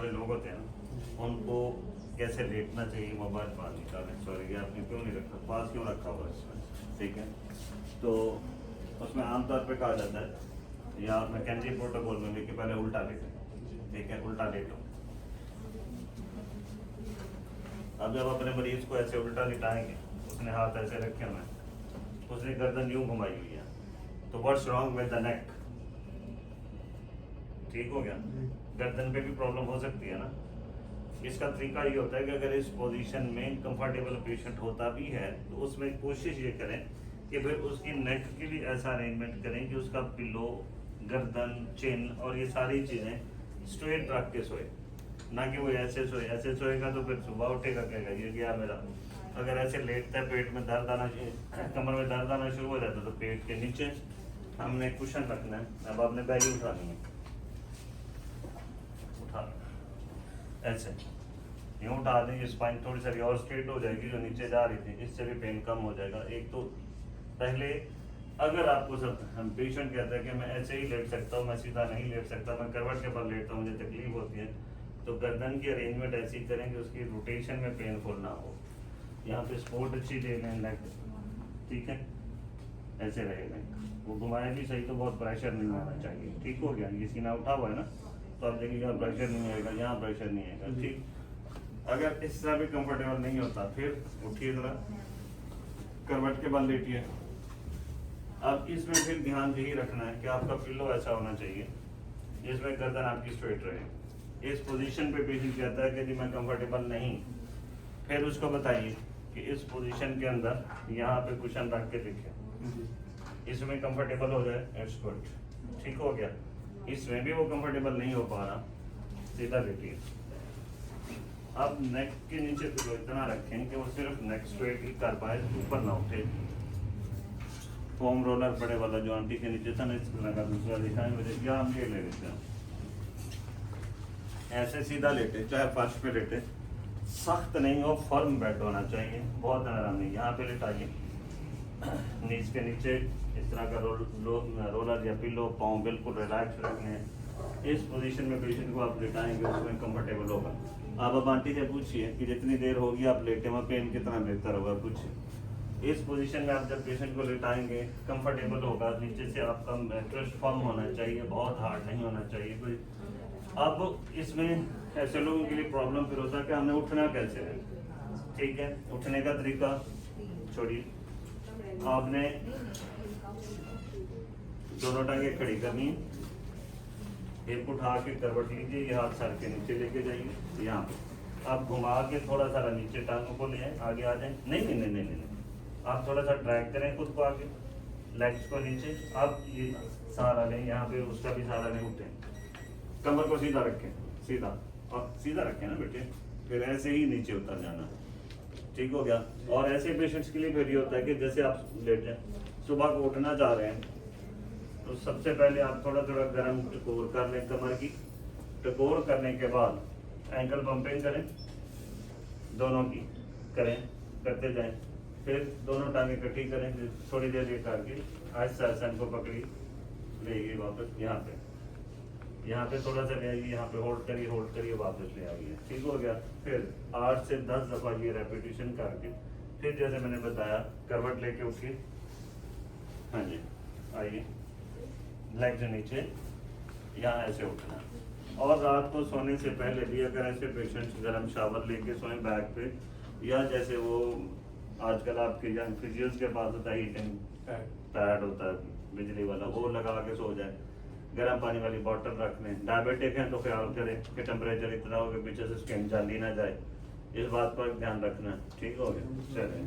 वाले लोग होते हैं ना, उनको कैसे लेटना चाहिए, मोबाइल बाहर निकालें, सॉरी ये आपने क्यों नहीं रखा, पास क्यों रखा हुआ इसमें, ठीक है। तो उसमें आमतौर पे कहा जाता है, या मैकेंजी प्रोटोकॉल में भी, कि पहले उल्टा लेटें, ठीक है, उल्टा लेटो। अब जब अपने मरीज को ऐसे उल्टा लिटाएंगे, उसने हाथ ऐसे रखे हुए हैं, उसने गर्दन यूं घुमाई हुई है, तो what's wrong with the neck, ठीक हो गया, गर्दन पे भी प्रॉब्लम हो सकती है ना। इसका तरीका ये होता है कि अगर इस पोजीशन में कंफर्टेबल पेशेंट होता भी है तो उसमें कोशिश ये करें कि फिर उसकी नेक के लिए ऐसा अरेंजमेंट करें कि उसका पिलो, गर्दन, चिन और ये सारी चीज़ें स्ट्रेट रख के सोए, ना कि वो ऐसे सोए। ऐसे सोएगा तो फिर सुबह उठेगा कहेगा ये गया मेरा। अगर ऐसे लेटता है, पेट में दर्द आना, कमर में दर्द आना शुरू हो जाता है, तो पेट के नीचे हमने कुशन रखना है। अब आपने बैग उठानी है, उठा ऐसे यूँ उठा देंगे, स्पाइन थोड़ी सारी और स्ट्रेट हो जाएगी, जो नीचे जा रही थी, इससे भी पेन कम हो जाएगा। एक तो पहले अगर आपको सब हम पेशेंट कहता है कि मैं ऐसे ही लेट सकता हूँ, मैं सीधा नहीं लेट सकता, मैं करवट के पर लेटता हूँ, मुझे तकलीफ होती है, तो गर्दन की अरेंजमेंट ऐसी करें कि उसकी रोटेशन में पेनफुल ना हो। यहाँ पे सपोर्ट अच्छी दे लें नेक, ठीक है, ऐसे रहे नेक, वो घुमाए भी सही, तो बहुत प्रेशर नहीं आना चाहिए, ठीक हो गया। ये सीना उठा हुआ है ना, तो आप देखिए यहाँ प्रेशर नहीं आएगा, यहाँ प्रेशर नहीं आएगा, ठीक। अगर इस तरह भी कंफर्टेबल नहीं होता, फिर उठिए जरा, करवट के बल लेटिए। अब इसमें फिर ध्यान यही रखना है कि आपका पिल्लो ऐसा होना चाहिए जिसमें गर्दन आपकी स्ट्रेट रहे। इस पोजीशन पे पेशेंट कहता है कि जी मैं कंफर्टेबल नहीं, फिर उसको बताइए कि इस पोजीशन के अंदर यहाँ पे कुशन रख के देखें, इसमें कंफर्टेबल हो जाए, इट्स गुड, ठीक हो गया। इसमें भी वो कंफर्टेबल नहीं हो पा रहा, सीधा लेटिए। अब नेक के नीचे पिलो इतना रखें कि वो सिर्फ नेक स्ट्रेट ही कर पाए, ऊपर ना उठे। फोम रोलर बड़े वाला जो आंटी के नीचे था ना, इस तरह का दूसरा दिखाएं मुझे, या हम ये ले लेते हैं। ऐसे सीधा लेटे, चाहे फर्श पे लेटे, सख्त नहीं हो, फर्म बेड होना चाहिए, बहुत नरम नहीं। यहाँ पे लेटाइए, नीच के नीचे इस तरह का रोलर या पिलो, पाँव बिल्कुल रिलैक्स रखने हैं। इस पोजीशन में पेशेंट को आप लेटाएंगे, उसमें कंफर्टेबल होगा। आप अब आंटी से पूछिए कि जितनी देर होगी आप लेटे हुए, पेन कितना बेहतर होगा, पूछिए। इस पोजीशन में आप जब पेशेंट को लेटाएंगे, कंफर्टेबल होगा, नीचे से आपका मैट्रेस फर्म होना चाहिए, बहुत हार्ड नहीं होना चाहिए कोई। अब इसमें ऐसे लोगों के लिए प्रॉब्लम फिर होता है कि हमें उठना कैसे है, ठीक है। उठने का तरीका छोड़िए, आपने दोनों टांगे खड़ी करनी है, हिप उठा के करवट लीजिए, ये हाथ सर के नीचे लेके जाइए, यहाँ पे आप घुमा के थोड़ा सा नीचे टांगों को ले आए, आगे आ जाए। नहीं नहीं नहीं नहीं नहीं, आप थोड़ा सा ड्रैग करें खुद को आगे, लेग्स को नीचे, आप ये सहारा लें, यहाँ पे उसका भी सहारा नहीं, उठें, कमर को सीधा रखें, सीधा और सीधा रखें ना बेटे, फिर ऐसे ही नीचे उतर जाना, ठीक हो गया। और ऐसे पेशेंट्स के लिए फिर ये होता है कि जैसे आप लेटे, सुबह को उठना चाह रहे हैं, तो सबसे पहले आप थोड़ा थोड़ा गर्म टकोर कर लें कमर की। टकोर करने के बाद एंकल पंपिंग करें, दोनों की करें, करते जाएं, फिर दोनों टांगे इकट्ठी करें, थोड़ी देर ये करके आहिस्ता आहिस्ता इनको पकड़ी लेगी वापस यहाँ पे थोड़ा सा ले आइए, यहाँ पे होल्ड करिए वापस ले आइए, ठीक हो गया। फिर 8 से 10 दफ़ा ये रेपिटेशन करके फिर जैसे मैंने बताया, करवट लेके उठिए, हाँ जी आइए, लेग्स नीचे, यहाँ ऐसे उठना। और रात को सोने से पहले भी अगर ऐसे पेशेंट्स गर्म शावर लेके सोएं बैक पे, या जैसे वो आजकल आपके यहाँ फिजियोज के पास होता है हीटिंग पैड होता है बिजली वाला, वो लगा के सो जाए, गर्म पानी वाली बॉटल रख लें। डायबिटिक हैं तो ख्याल करें कि टेम्परेचर इतना हो कि पीछे से स्किन जली ना जाए, इस बात पर ध्यान रखना, ठीक हो गया। चलें।